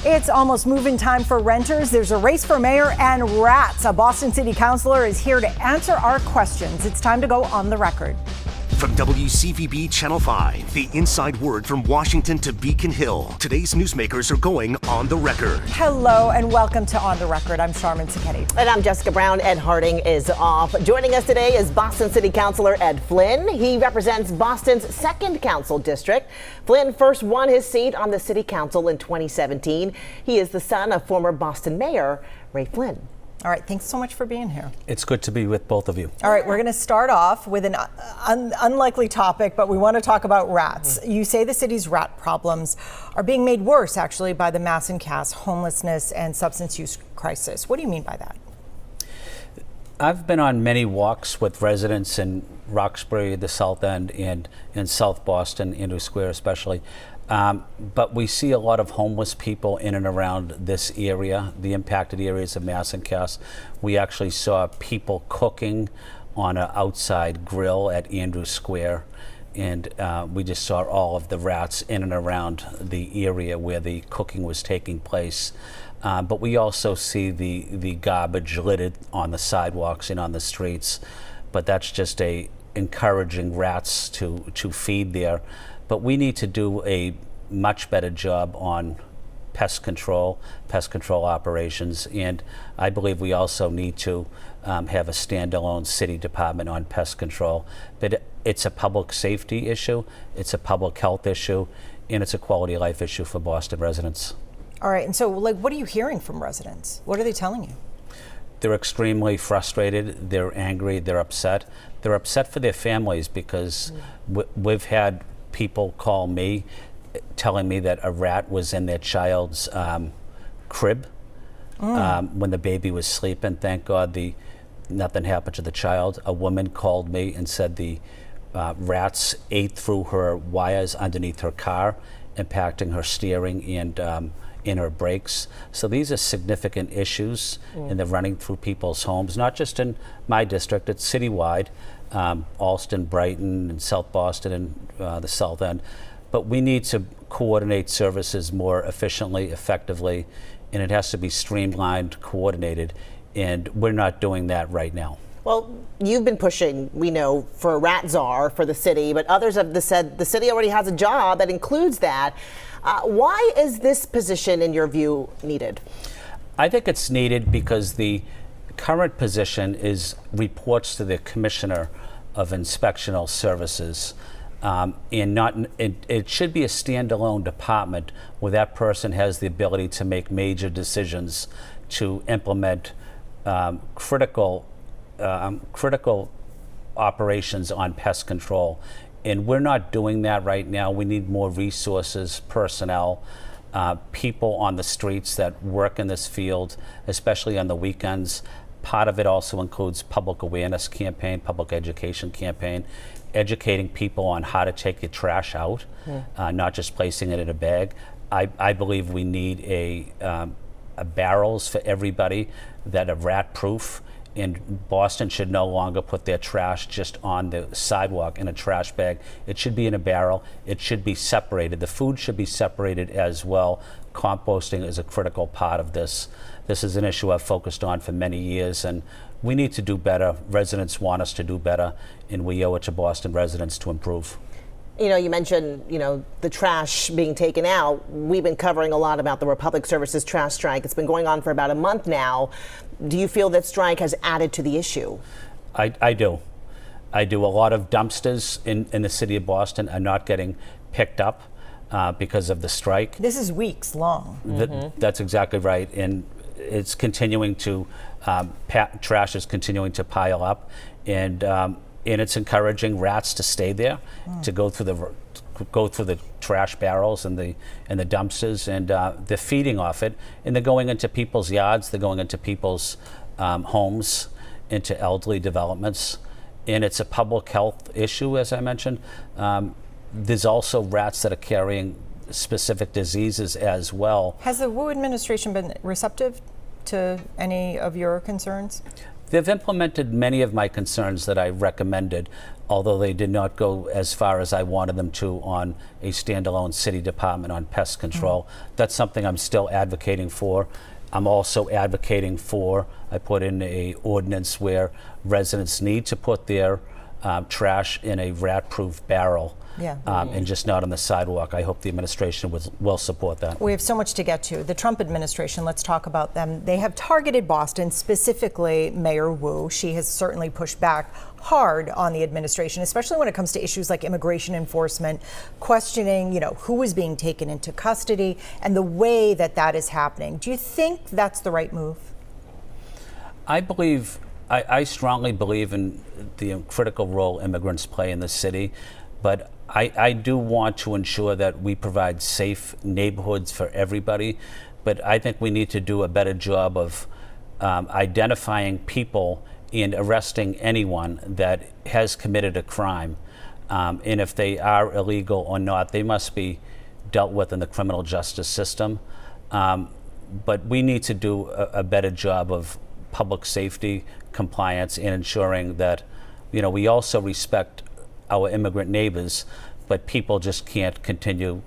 It's almost move-in time for renters. There's a race for mayor and rats. A Boston City Councilor is here to answer our questions. It's time to go on the record. From WCVB Channel 5, the inside word from Washington to Beacon Hill. Today's newsmakers are going on the record. Hello and welcome to On the Record. I'm Sharman Sacchetti. And I'm Jessica Brown. Ed Harding is off. Joining us today is Boston City Councilor Ed Flynn. He represents Boston's 2nd Council District. Flynn first won his seat on the City Council in 2017. He is the son of former Boston Mayor Ray Flynn. All right, thanks so much for being here. It's good to be with both of you. All right, we're going to start off with an unlikely topic, but we want to talk about rats. You say the city's rat problems are being made worse, actually, by the mass and caste homelessness and substance use crisis. What do you mean by that? I've been on many walks with residents in Roxbury, the South End, and in South Boston, Andrew Square especially. But we see a lot of homeless people in and around this area, the impacted areas of Mass and Cass. We actually saw people cooking on an outside grill at Andrew Square, and we just saw all of the rats in and around the area where the cooking was taking place. But we also see the garbage littered on the sidewalks and on the streets. But that's just encouraging rats to feed there. But we need to do a much better job on pest control operations, and I believe we also need to have a standalone city department on pest control. But it's a public safety issue, it's a public health issue, and it's a quality of life issue for Boston residents. All right, and so what are you hearing from residents? What are they telling you? They're extremely frustrated, they're angry, they're upset. They're upset for their families because we've had people call me telling me that a rat was in their child's crib when the baby was sleeping. Thank God nothing happened to the child. A woman called me and said the rats ate through her wires underneath her car, impacting her steering and in her brakes. So these are significant issues, and they're running through people's homes, not just in my district, it's citywide. Allston, Brighton, and South Boston, and the South End. But we need to coordinate services more efficiently, effectively, and it has to be streamlined, coordinated, and we're not doing that right now. Well, you've been pushing, we know, for a rat czar for the city, but others have said the city already has a job that includes that. Why is this position, in your view, needed? I think it's needed because the current position reports to the Commissioner of Inspectional Services, and it should be a standalone department where that person has the ability to make major decisions to implement critical operations on pest control. And we're not doing that right now. We need more resources, personnel, people on the streets that work in this field, especially on the weekends. Part of it also includes public awareness campaign, public education campaign, educating people on how to take your trash out, not just placing it in a bag. I believe we need a barrels for everybody that are rat proof, and Boston should no longer put their trash just on the sidewalk in a trash bag. It should be in a barrel. It should be separated. The food should be separated as well. Composting is a critical part of this. This is an issue I've focused on for many years, and we need to do better. Residents want us to do better, and we owe it to Boston residents to improve. You know, you mentioned, the trash being taken out. We've been covering a lot about the Republic Services trash strike. It's been going on for about a month now. Do you feel that strike has added to the issue? I do. A lot of dumpsters in the city of Boston are not getting picked up because of the strike. This is weeks long. That's exactly right. And it's continuing to, trash is continuing to pile up, and it's encouraging rats to stay there, to go through the trash barrels and the dumpsters, and they're feeding off it, and they're going into people's yards, they're going into people's homes, into elderly developments, and it's a public health issue, as I mentioned. There's also rats that are carrying specific diseases as well. Has the Wu administration been receptive to any of your concerns? They've implemented many of my concerns that I recommended, although they did not go as far as I wanted them to on a standalone city department on pest control. That's something I'm still advocating for. I'm also advocating for, I put in a ordinance where residents need to put their trash in a rat-proof barrel. And just not on the sidewalk. I hope the administration will support that. We have so much to get to. The Trump administration, let's talk about them. They have targeted Boston, specifically Mayor Wu. She has certainly pushed back hard on the administration, especially when it comes to issues like immigration enforcement, questioning, who is being taken into custody and the way that that is happening. Do you think that's the right move? I strongly believe in the critical role immigrants play in the city, but I do want to ensure that we provide safe neighborhoods for everybody, but I think we need to do a better job of identifying people and arresting anyone that has committed a crime. And if they are illegal or not, they must be dealt with in the criminal justice system. But we need to do a better job of public safety, compliance, and ensuring that, we also respect our immigrant neighbors, but people just can't continue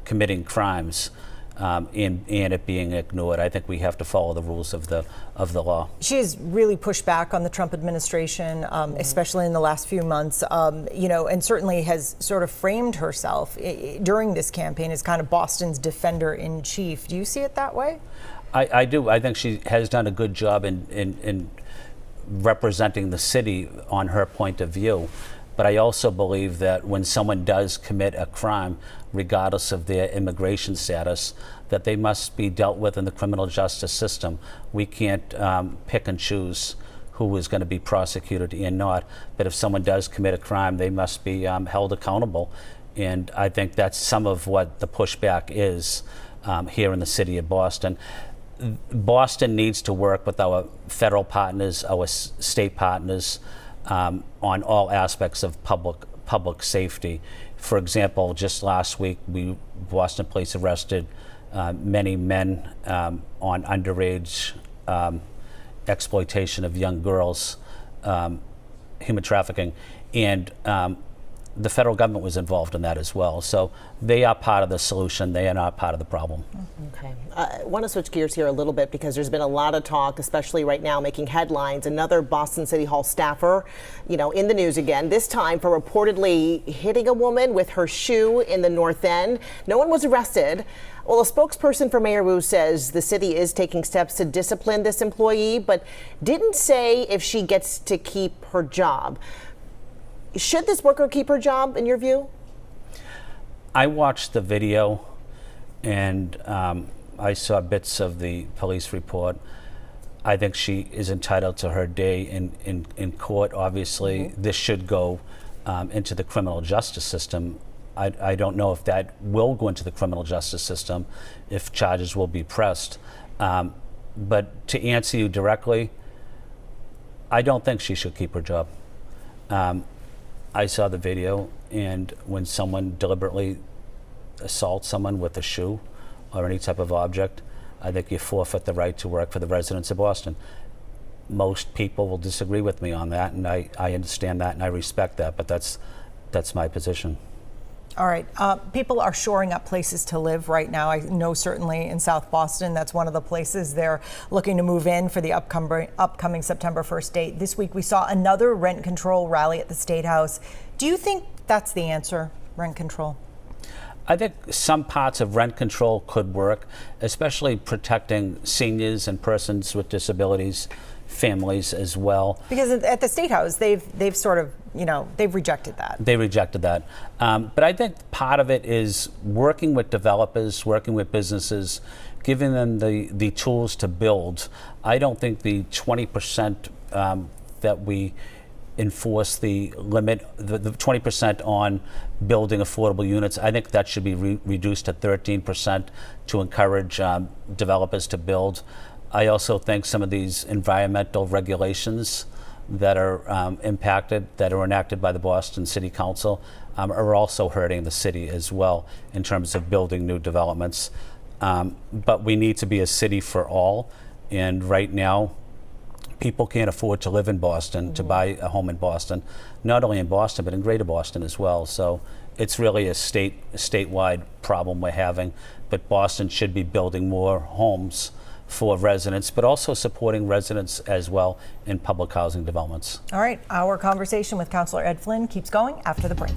committing crimes and it being ignored. I think we have to follow the rules of the law. She has really pushed back on the Trump administration, especially in the last few months, and certainly has sort of framed herself during this campaign as kind of Boston's defender-in-chief. Do you see it that way? I do. I think she has done a good job in representing the city on her point of view. But I also believe that when someone does commit a crime, regardless of their immigration status, that they must be dealt with in the criminal justice system. We can't pick and choose who is going to be prosecuted and not. But if someone does commit a crime, they must be held accountable. And I think that's some of what the pushback is here in the city of Boston. Boston needs to work with our federal partners, our state partners, on all aspects of public safety. For example, just last week, Boston Police arrested many men on underage exploitation of young girls, human trafficking, and the federal government was involved in that as well. So they are part of the solution. They are not part of the problem. Okay. I want to switch gears here a little bit because there's been a lot of talk, especially right now, making headlines. Another Boston City Hall staffer, in the news again, this time for reportedly hitting a woman with her shoe in the North End. No one was arrested. Well, a spokesperson for Mayor Wu says the city is taking steps to discipline this employee, but didn't say if she gets to keep her job. Should this worker keep her job, in your view? I watched the video and I saw bits of the police report. I think she is entitled to her day in court. Obviously, this should go into the criminal justice system. I don't know if that will go into the criminal justice system, if charges will be pressed. But to answer you directly, I don't think she should keep her job. I saw the video, and when someone deliberately assaults someone with a shoe or any type of object, I think you forfeit the right to work for the residents of Boston. Most people will disagree with me on that, and I understand that and I respect that, but that's my position. All right. People are shoring up places to live right now. I know certainly in South Boston, that's one of the places they're looking to move in for the upcoming September 1st date. This week, we saw another rent control rally at the State House. Do you think that's the answer, rent control? I think some parts of rent control could work, especially protecting seniors and persons with disabilities, families as well. Because at the State House, they've sort of, they've rejected that. They rejected that. But I think part of it is working with developers, working with businesses, giving them the tools to build. I don't think the 20% that we enforce the limit, the 20% on building affordable units, I think that should be reduced to 13% to encourage developers to build. I also think some of these environmental regulations that are that are enacted by the Boston City Council are also hurting the city as well in terms of building new developments. But we need to be a city for all, and right now People can't afford to live in Boston, to buy a home in Boston, not only in Boston, but in greater Boston as well. So it's really a statewide problem we're having. But Boston should be building more homes for residents, but also supporting residents as well in public housing developments. All right, our conversation with Councillor Ed Flynn keeps going after the break.